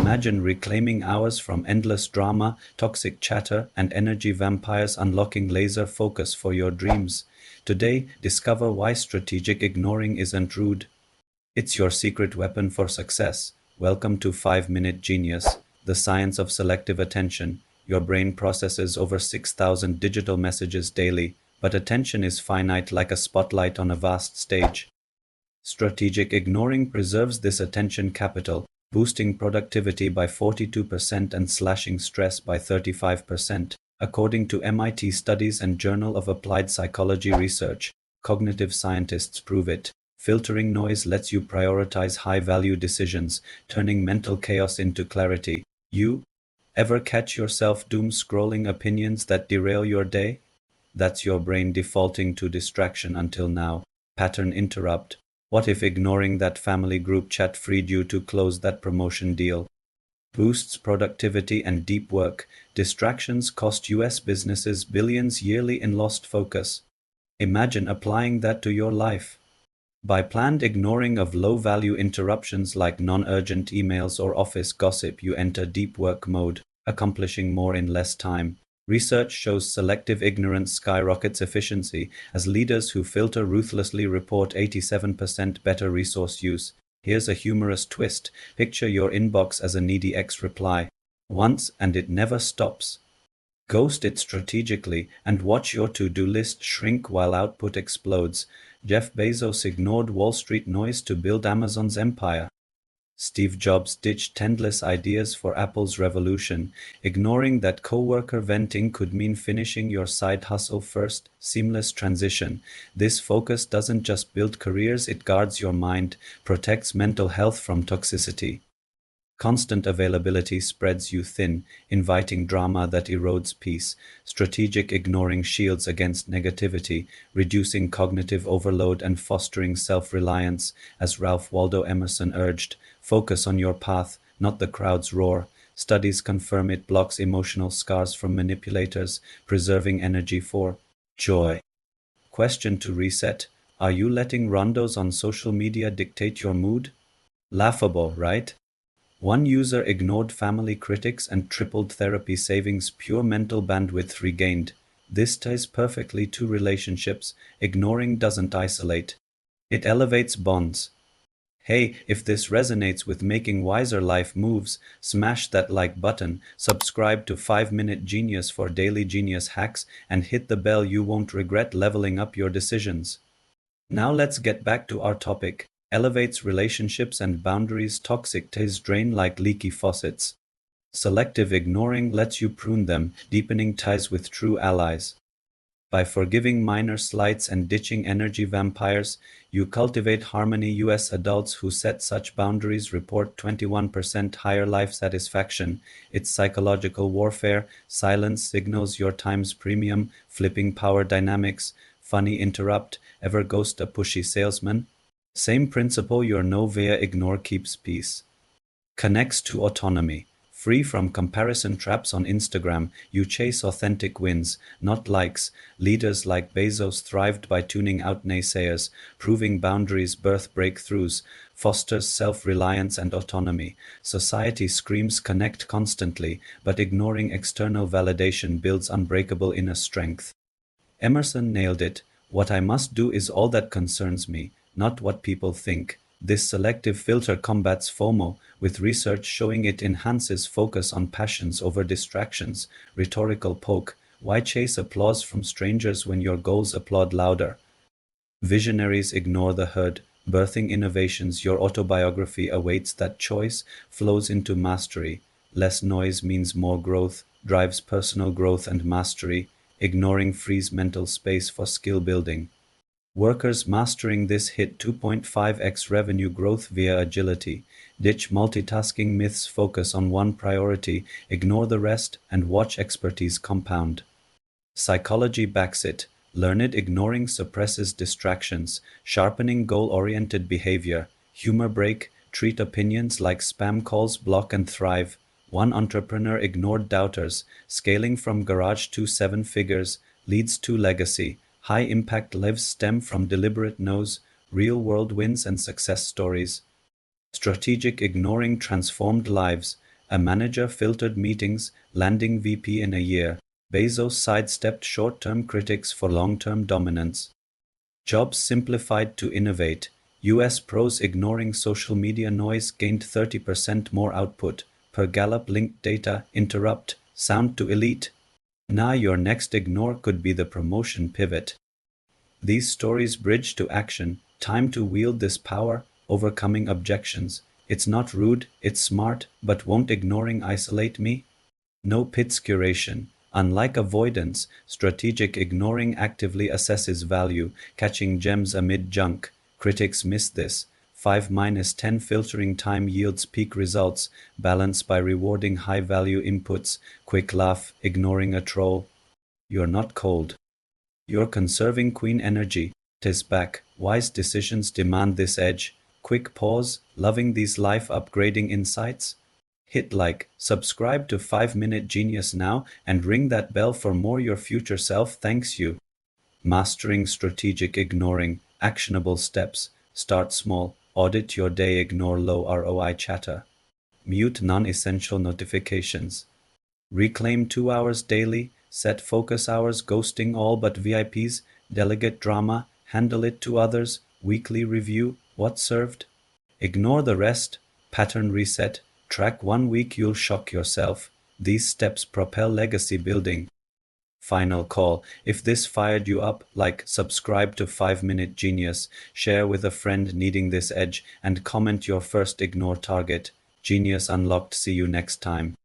Imagine reclaiming hours from endless drama, toxic chatter, and energy vampires, unlocking laser focus for your dreams. Today, discover why strategic ignoring isn't rude. It's your secret weapon for success. Welcome to 5 Minute Genius, the science of selective attention. Your brain processes over 6,000 digital messages daily, but attention is finite like a spotlight on a vast stage. Strategic ignoring preserves this attention capital, boosting productivity by 42% and slashing stress by 35%, according to MIT studies and Journal of Applied Psychology research. Cognitive scientists prove it. Filtering noise lets you prioritize high-value decisions, turning mental chaos into clarity. You ever catch yourself doom scrolling opinions that derail your day? That's your brain defaulting to distraction until now. Pattern interrupt. What if ignoring that family group chat freed you to close that promotion deal? Boosts productivity and deep work. Distractions cost US businesses billions yearly in lost focus. Imagine applying that to your life. By planned ignoring of low-value interruptions like non-urgent emails or office gossip, you enter deep work mode, accomplishing more in less time. Research shows selective ignorance skyrockets efficiency, as leaders who filter ruthlessly report 87% better resource use. Here's a humorous twist. Picture your inbox as a needy ex-reply. Once, and it never stops. Ghost it strategically and watch your to-do list shrink while output explodes. Jeff Bezos ignored Wall Street noise to build Amazon's empire. Steve Jobs ditched endless ideas for Apple's revolution. Ignoring that coworker venting could mean finishing your side hustle first. Seamless transition. This focus doesn't just build careers, it guards your mind, protects mental health from toxicity. Constant availability spreads you thin, inviting drama that erodes peace. Strategic ignoring shields against negativity, reducing cognitive overload and fostering self-reliance. As Ralph Waldo Emerson urged, focus on your path, not the crowd's roar. Studies confirm it blocks emotional scars from manipulators, preserving energy for joy. Question to reset. Are you letting rondos on social media dictate your mood? Laughable, right? One user ignored family critics and tripled therapy savings, pure mental bandwidth regained. This ties perfectly to relationships. Ignoring doesn't isolate. It elevates bonds. Hey, if this resonates with making wiser life moves, smash that like button, subscribe to 5 Minute Genius for daily genius hacks, and hit the bell. You won't regret leveling up your decisions. Now let's get back to our topic. Elevates relationships and boundaries. Toxic ties drain like leaky faucets. Selective ignoring lets you prune them, deepening ties with true allies. By forgiving minor slights and ditching energy vampires, you cultivate harmony. US adults who set such boundaries report 21% higher life satisfaction. It's psychological warfare. Silence signals your time's premium. Flipping power dynamics. Funny interrupt. Ever ghost a pushy salesman? Same principle. Your no via ignore keeps peace. Connects to autonomy. Free from comparison traps on Instagram, you chase authentic wins, not likes. Leaders like Bezos thrived by tuning out naysayers, proving boundaries birth breakthroughs, fosters self-reliance and autonomy. Society screams connect constantly, but ignoring external validation builds unbreakable inner strength. Emerson nailed it. What I must do is all that concerns me, not what people think. This selective filter combats FOMO, with research showing it enhances focus on passions over distractions. Rhetorical poke. Why chase applause from strangers when your goals applaud louder? Visionaries ignore the herd, birthing innovations. Your autobiography awaits. That choice flows into mastery. Less noise means more growth, drives personal growth and mastery. Ignoring frees mental space for skill building. Workers mastering this hit 2.5x revenue growth via agility. Ditch multitasking myths, focus on one priority, ignore the rest, and watch expertise compound. Psychology backs it. Learned ignoring suppresses distractions, sharpening goal-oriented behavior. Humor break, treat opinions like spam calls, block and thrive. One entrepreneur ignored doubters, scaling from garage to 7 figures, leads to legacy. High-impact lives stem from deliberate no's, real-world wins and success stories. Strategic ignoring transformed lives. A manager filtered meetings, landing VP in a year. Bezos sidestepped short-term critics for long-term dominance. Jobs simplified to innovate. US pros ignoring social media noise gained 30% more output. Per Gallup linked data interrupt. Sound to elite. Now your next ignore could be the promotion pivot. These stories bridge to action. Time to wield this power, overcoming objections. It's not rude, it's smart, but won't ignoring isolate me? No pits curation. Unlike avoidance, strategic ignoring actively assesses value, catching gems amid junk. Critics miss this. 5-10 filtering time yields peak results, balanced by rewarding high-value inputs. Quick laugh, ignoring a troll. You're not cold. You're conserving queen energy. 'Tis back. Wise decisions demand this edge. Quick pause, loving these life-upgrading insights? Hit like, subscribe to 5-Minute Genius now, and ring that bell for more your future self thanks you. Mastering strategic ignoring, actionable steps. Start small, audit your day, ignore low ROI chatter. Mute non-essential notifications. Reclaim 2 hours daily, set focus hours, ghosting all but VIPs, delegate drama, handle it to others, weekly review, what served? Ignore the rest, pattern reset, track 1 week, you'll shock yourself. These steps propel legacy building. Final call. If this fired you up, like, subscribe to 5-Minute Genius, share with a friend needing this edge, and comment your first ignore target. Genius unlocked. See you next time.